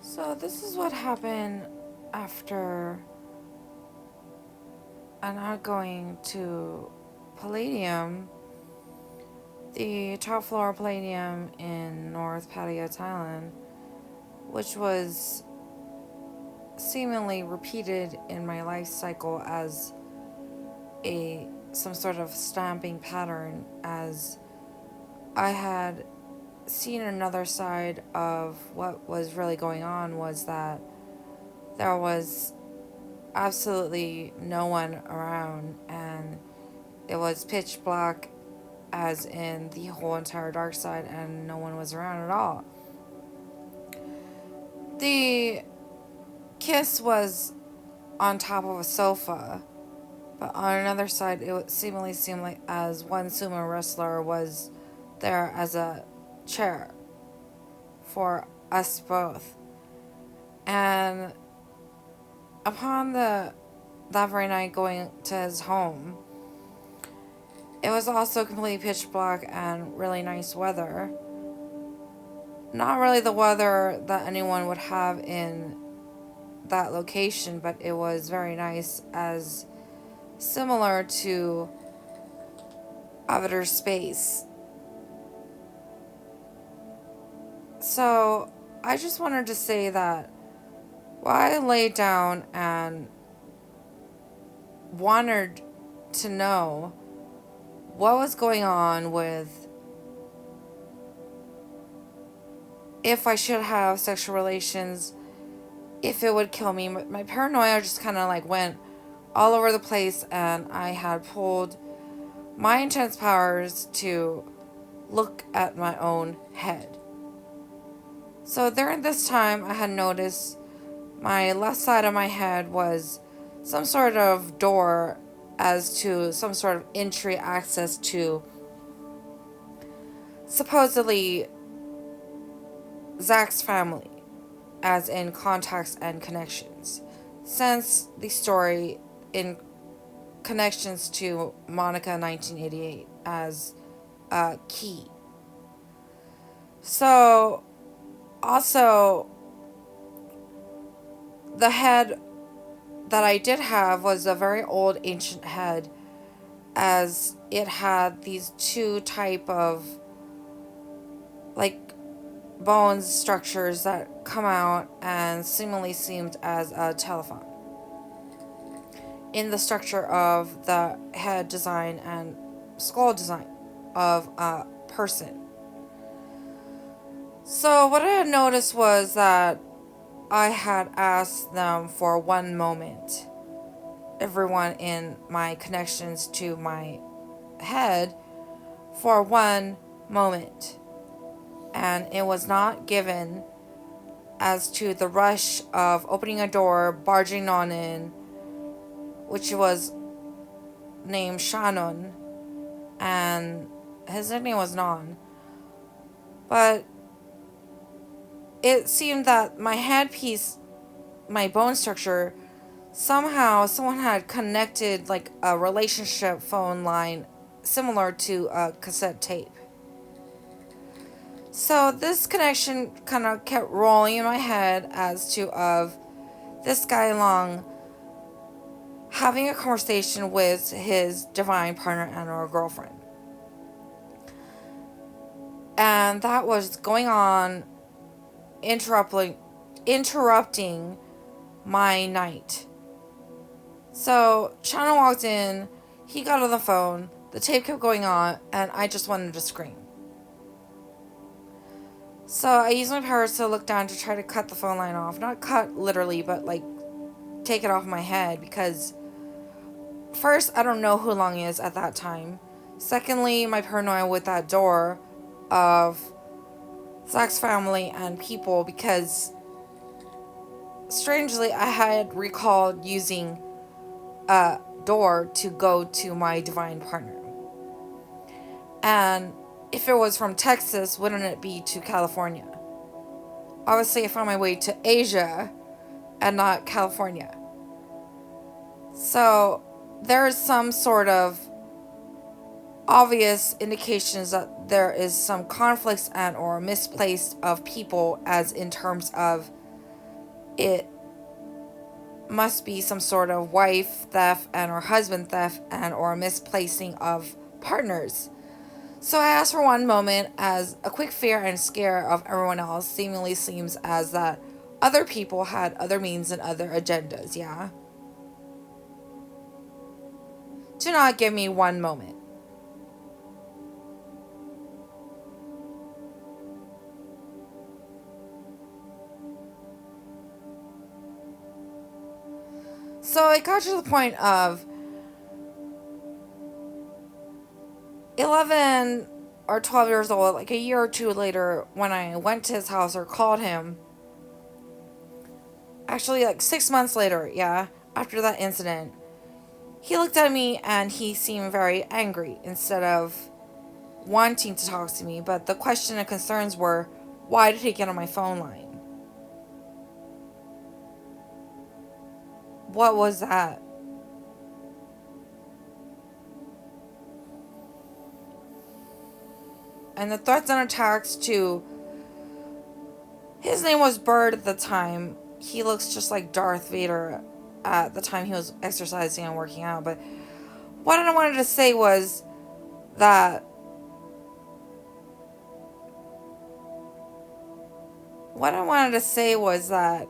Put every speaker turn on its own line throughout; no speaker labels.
So this is what happened after an outgoing to Palladium, the top floor Palladium in North Pattaya, Thailand, which was seemingly repeated in my life cycle as a some sort of stamping pattern, as I had seen another side of what was really going on. Was that there was absolutely no one around, and it was pitch black, as in the whole entire dark side, and no one was around at all. The kiss was on top of a sofa, but on another side, it seemingly seemed like as one sumo wrestler was there as a chair for us both. And upon that very night going to his home, it was also completely pitch black and really nice weather. Not really the weather that anyone would have in that location, but it was very nice, as similar to outer space. So I just wanted to say that while I laid down and wanted to know what was going on with if I should have sexual relations, if it would kill me, my paranoia just kind of like went all over the place, and I had pulled my intense powers to look at my own head. So during this time, I had noticed my left side of my head was some sort of door, as to some sort of entry access to supposedly Zach's family, as in contacts and connections. Since the story in connections to Monica 1988 as a key. So, also, the head that I did have was a very old ancient head, as it had these two type of like bones structures that come out and seemingly seemed as a telephone in the structure of the head design and skull design of a person. So what I had noticed was that I had asked them for one moment, everyone in my connections to my head, for one moment, and it was not given, as to the rush of opening a door, barging on in, which was named Shannon, and his nickname was Non. But it seemed that my headpiece, my bone structure, somehow someone had connected like a relationship phone line similar to a cassette tape. So this connection kind of kept rolling in my head, as to of this guy Long having a conversation with his divine partner and or girlfriend. And that was going on, interrupting my night. So China walked in, he got on the phone, the tape kept going on, and I just wanted to scream. So I used my powers to look down to try to cut the phone line off. Not cut literally, but like take it off my head, because first, I don't know who Long is at that time. Secondly, my paranoia with that door of Zach's family and people, because strangely, I had recalled using a door to go to my divine partner. And if it was from Texas, wouldn't it be to California? Obviously, I found my way to Asia and not California. So there is some sort of obvious indications that there is some conflicts and or misplaced of people, as in terms of it must be some sort of wife theft and or husband theft and or misplacing of partners. So I asked for one moment as a quick fear and scare of everyone else seemingly seems as that other people had other means and other agendas, yeah? Do not give me one moment. So it got to the point of 11 or 12 years old, like a year or two later, when I went to his house or called him. Actually, like 6 months later, yeah, after that incident, he looked at me and he seemed very angry instead of wanting to talk to me. But the question and concerns were, why did he get on my phone line? What was that? And the threats and attacks to, his name was Bird at the time. He looks just like Darth Vader at the time he was exercising and working out. But what I wanted to say was that what I wanted to say was that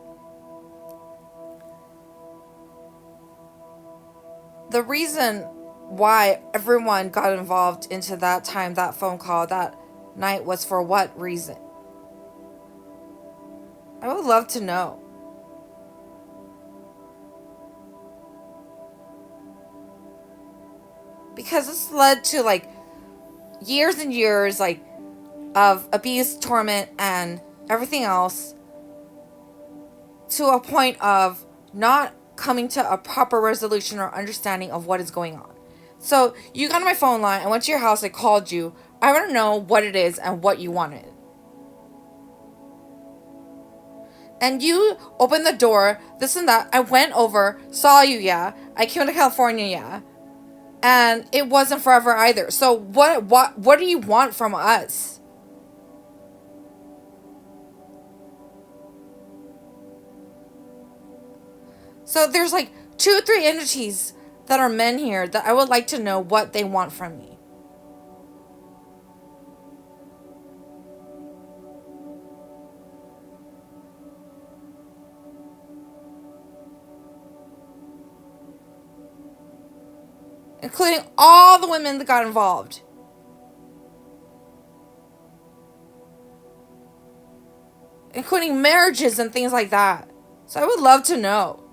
the reason why everyone got involved into that time, that phone call, that night was for what reason? I would love to know. Because this led to like years and years like of abuse, torment, and everything else to a point of not coming to a proper resolution or understanding of what is going on. So you got on my phone line, I went to your house, I called you. I want to know what it is and what you wanted. And you opened the door, this and that. I went over, saw you, yeah. I came to California, yeah. And it wasn't forever either. So what do you want from us? So there's like 2 or 3 entities that are men here that I would like to know what they want from me. Including all the women that got involved. Including marriages and things like that. So I would love to know.